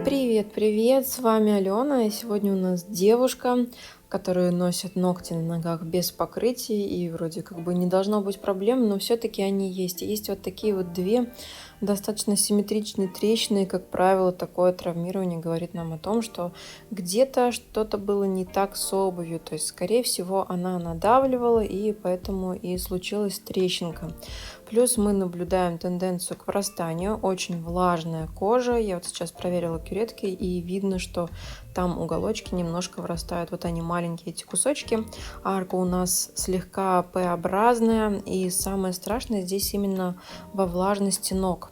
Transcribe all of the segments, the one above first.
Привет, привет! С вами Алена, и сегодня у нас девушка, которая носит ногти на ногах без покрытия, и вроде как бы не должно быть проблем, но все-таки они есть. И есть вот такие вот две достаточно симметричные трещины, и, как правило, такое травмирование говорит нам о том, что где-то что-то было не так с обувью, то есть, скорее всего, она надавливала, и поэтому и случилась трещинка. Плюс мы наблюдаем тенденцию к врастанию, очень влажная кожа. Я вот сейчас проверила кюретки, и видно, что там уголочки немножко врастают. Вот они маленькие, эти кусочки. Арка у нас слегка П-образная, и самое страшное здесь именно во влажности ног.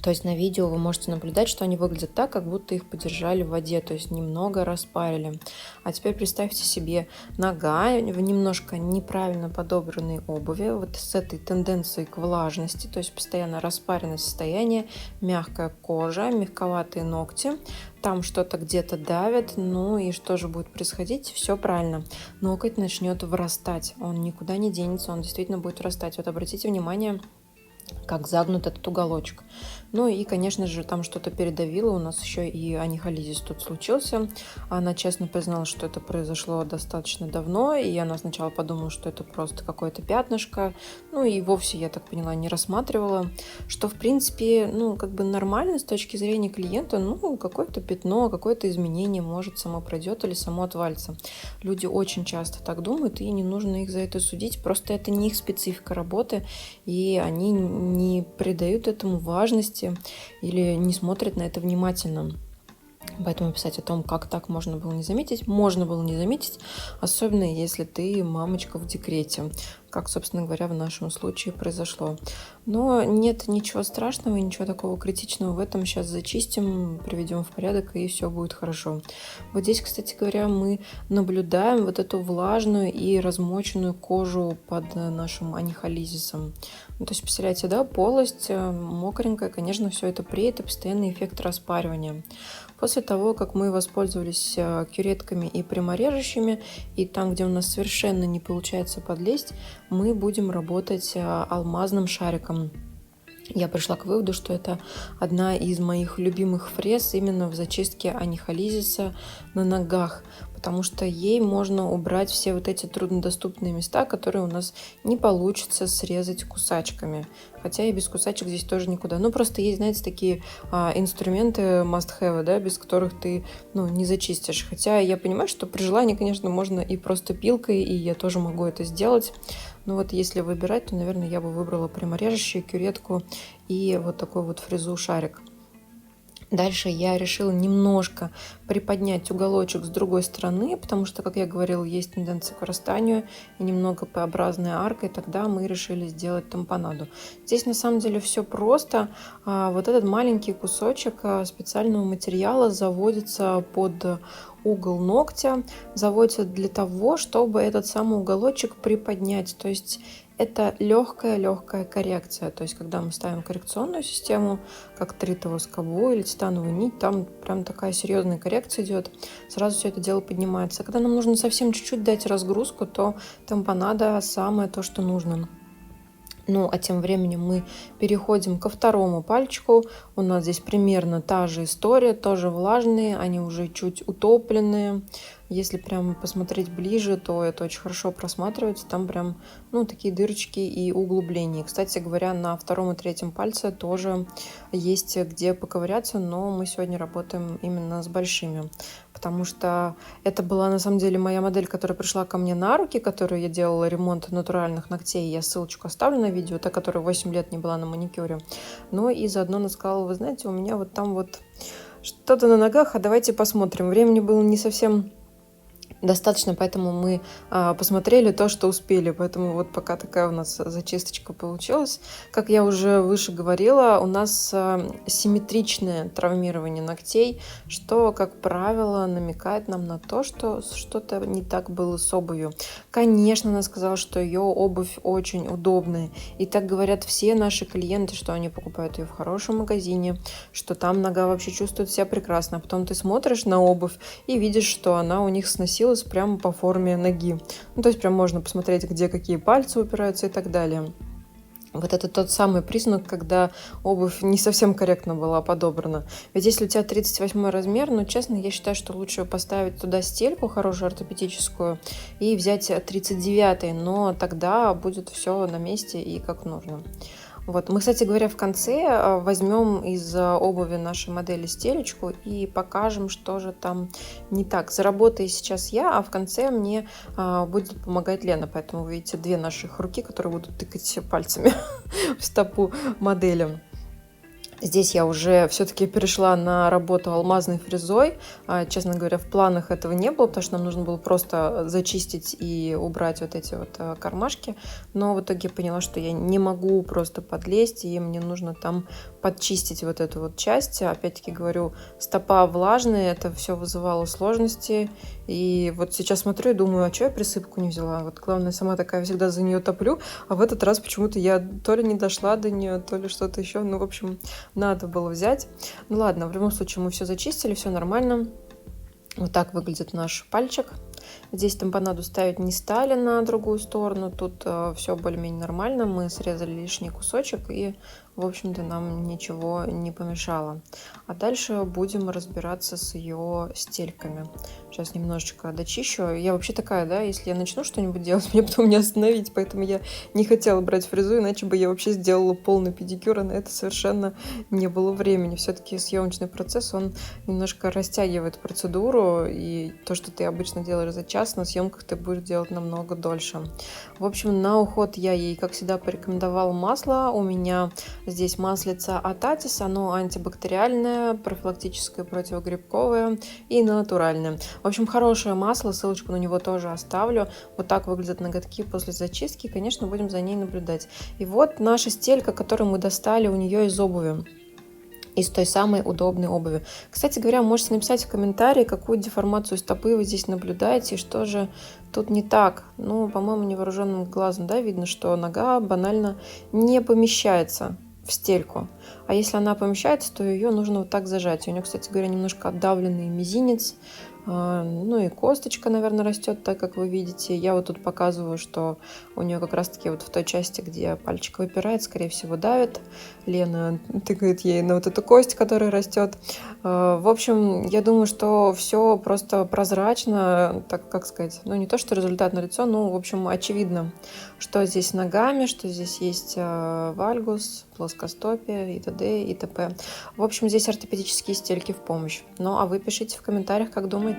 То есть на видео вы можете наблюдать, что они выглядят так, как будто их подержали в воде, то есть немного распарили. А теперь представьте себе нога в немножко неправильно подобранной обуви, вот с этой тенденцией к влажности, то есть постоянно распаренное состояние, мягкая кожа, мягковатые ногти, там что-то где-то давит, ну и что же будет происходить? Все правильно, ноготь начнет вырастать, он никуда не денется, он действительно будет вырастать. Вот обратите внимание, как загнут этот уголочек. Ну и, конечно же, там что-то передавило. У нас еще и анихолизис тут случился. Она честно призналась, что это произошло достаточно давно, и она сначала подумала, что это просто какое-то пятнышко. Ну и вовсе, я так поняла, не рассматривала, что, в принципе, ну, как бы нормально с точки зрения клиента. Ну, какое-то пятно, какое-то изменение, может, само пройдет или само отвалится. Люди очень часто так думают, и не нужно их за это судить. Просто это не их специфика работы, и они не придают этому важности или не смотрят на это внимательно. Поэтому писать о том, как так можно было не заметить, особенно если ты мамочка в декрете, как, собственно говоря, в нашем случае произошло. Но нет ничего страшного, ничего такого критичного в этом. Сейчас зачистим, приведем в порядок, и все будет хорошо. Вот здесь, кстати говоря, мы наблюдаем вот эту влажную и размоченную кожу под нашим анихолизисом. Ну, то есть, представляете, да, полость мокренькая, конечно, все это преет, и постоянный эффект распаривания. После того, как мы воспользовались кюретками и пряморежущими, и там, где у нас совершенно не получается подлезть, мы будем работать алмазным шариком. Я пришла к выводу, что это одна из моих любимых фрез именно в зачистке анихолизиса на ногах, потому что ей можно убрать все вот эти труднодоступные места, которые у нас не получится срезать кусачками. Хотя и без кусачек здесь тоже никуда. Ну, просто есть, знаете, такие инструменты must-have, да, без которых ты, не зачистишь. Хотя я понимаю, что при желании, конечно, можно и просто пилкой, и я тоже могу это сделать. Но вот если выбирать, то, наверное, я бы выбрала пряморежущую кюретку и вот такой вот фрезу-шарик. Дальше я решила немножко приподнять уголочек с другой стороны, потому что, как я говорила, есть тенденция к вырастанию и немного П-образная арка, и тогда мы решили сделать тампонаду. Здесь на самом деле все просто. Вот этот маленький кусочек специального материала заводится под угол ногтя, заводится для того, чтобы этот самый уголочек приподнять. То есть это легкая коррекция. То есть когда мы ставим коррекционную систему, как тритовую скобу или титановую нить, там прям такая серьезная коррекция идет. Сразу все это дело поднимается. Когда нам нужно совсем чуть-чуть дать разгрузку, то тампонада самое то, что нужно. Ну, а тем временем мы переходим ко второму пальчику. У нас здесь примерно та же история, тоже влажные, они уже чуть утопленные. Если прям посмотреть ближе, то это очень хорошо просматривается. Там прям, такие дырочки и углубления. Кстати говоря, на втором и третьем пальце тоже есть где поковыряться, но мы сегодня работаем именно с большими. Потому что это была на самом деле моя модель, которая пришла ко мне на руки, которую я делала ремонт натуральных ногтей. Я ссылочку оставлю на видео, та, которая 8 лет не была на маникюре. Ну и заодно она сказала: вы знаете, у меня вот там вот что-то на ногах, а давайте посмотрим. Времени было не совсем достаточно, поэтому мы посмотрели то, что успели. Поэтому вот пока такая у нас зачисточка получилась. Как я уже выше говорила, у нас симметричное травмирование ногтей, что, как правило, намекает нам на то, что что-то не так было с обувью. Конечно, она сказала, что ее обувь очень удобная. И так говорят все наши клиенты, что они покупают ее в хорошем магазине, что там нога вообще чувствует себя прекрасно. А потом ты смотришь на обувь и видишь, что она у них сносилась прямо по форме ноги. То есть прям можно посмотреть, где какие пальцы упираются и так далее. Вот это тот самый признак, когда обувь не совсем корректно была подобрана. Ведь если у тебя 38 размер, ну, честно, я считаю, что лучше поставить туда стельку хорошую ортопедическую и взять 39, но тогда будет все на месте и как нужно. Вот. Мы, кстати говоря, в конце возьмем из обуви нашей модели стелечку и покажем, что же там не так. Заработаю сейчас я, а в конце мне будет помогать Лена. Поэтому вы видите две наших руки, которые будут тыкать пальцами в стопу модели. Здесь я уже все-таки перешла на работу алмазной фрезой. Честно говоря, в планах этого не было, потому что нам нужно было просто зачистить и убрать вот эти вот кармашки. Но в итоге я поняла, что я не могу просто подлезть, и мне нужно там подчистить вот эту вот часть. Опять-таки говорю, стопа влажная, это все вызывало сложности. И вот сейчас смотрю и думаю, а что я присыпку не взяла? Вот главное, сама такая всегда за нее топлю, а в этот раз почему-то я то ли не дошла до нее, то ли что-то еще. Ну, в общем, надо было взять. Ну ладно, в любом случае мы все зачистили, все нормально. Вот так выглядит наш пальчик. Здесь тампонаду ставить не стали на другую сторону. Тут все более-менее нормально. Мы срезали лишний кусочек и, в общем-то, нам ничего не помешало. А дальше будем разбираться с ее стельками. Сейчас немножечко дочищу. Я вообще такая, да, если я начну что-нибудь делать, мне потом не остановить. Поэтому я не хотела брать фрезу, иначе бы я вообще сделала полный педикюр, а на это совершенно не было времени. Все-таки съемочный процесс, он немножко растягивает процедуру, и то, что ты обычно делаешь за час, на съемках ты будешь делать намного дольше. В общем, на уход я ей, как всегда, порекомендовала масло. У меня здесь маслица от Атис, оно антибактериальное, профилактическое, противогрибковое и натуральное. В общем, хорошее масло, ссылочку на него тоже оставлю. Вот так выглядят ноготки после зачистки, конечно, будем за ней наблюдать. И вот наша стелька, которую мы достали у нее из обуви. Из той самой удобной обуви. Кстати говоря, можете написать в комментарии, какую деформацию стопы вы здесь наблюдаете, и что же тут не так. Ну, по-моему, невооруженным глазом, да, видно, что нога банально не помещается в стельку. А если она помещается, то ее нужно вот так зажать. У нее, кстати говоря, немножко отдавленный мизинец. Ну и косточка, наверное, растет, так как вы видите. Я вот тут показываю, что у нее как раз-таки вот в той части, где пальчик выпирает, скорее всего, давит. Лена тыкает ей на вот эту кость, которая растет. В общем, я думаю, что все просто прозрачно, так как сказать, ну не то, что результат налицо, но, в общем, очевидно, что здесь с ногами, что здесь есть вальгус, плоскостопие и т.д. и т.п. В общем, здесь ортопедические стельки в помощь. Ну, а вы пишите в комментариях, как думаете.